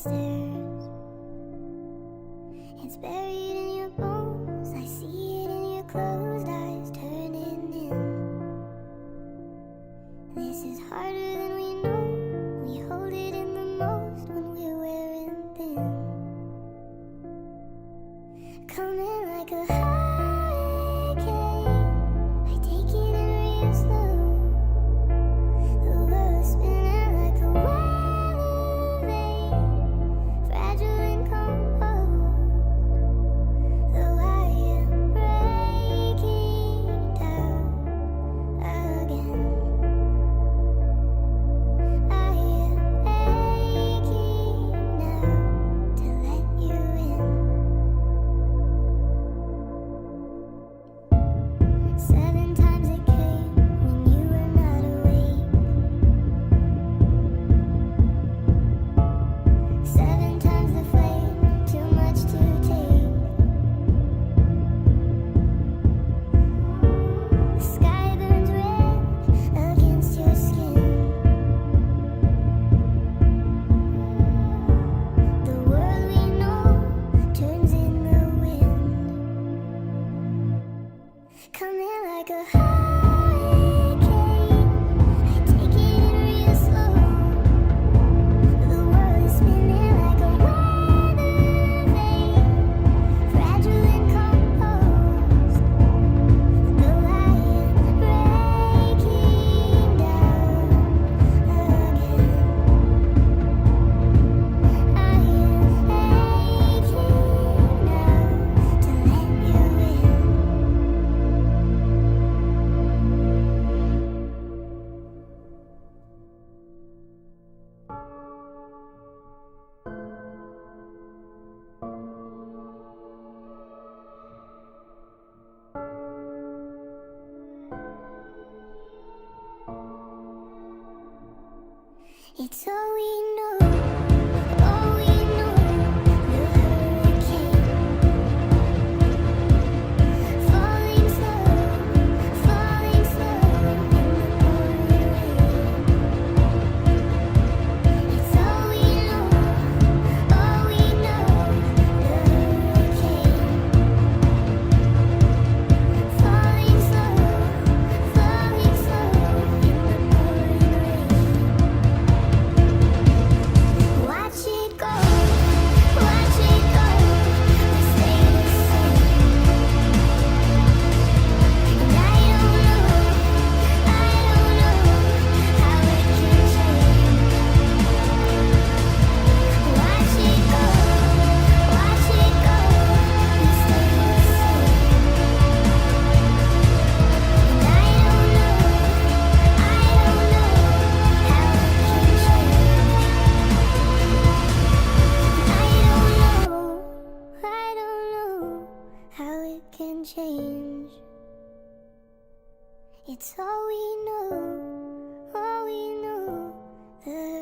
stairs. It's buried in your bones, I see it in your closed eyes turning in. This is harder than we know, we hold it in the most when we're wearing thin. Coming like a hurricane, I take it in real slow. The world's spinning like a weather vane, fragile and composed. Though I am breaking down again, I am aching now to let you in. 7 times it came when you were not awake. 7 times the flame, too much to take. The sky burns red against your skin. The world we know turns in the wind. Coming like a hurricane, I take it in real slow. The world is spinning like a weather vane, fragile and composed. Though I am breaking down again, I am aching now to let you in. It's all we know, all we know. The hurricane, falling slow in the pouring rain. It's all we know, all we know. The hurricane, falling slow in the pouring rain. Watch it go, watch it go. We stay the same. And I don't know how it can change. Watch it go, watch it go. We stay the same. And I don't know how it can change. I don't know how it can change. It's all we know, the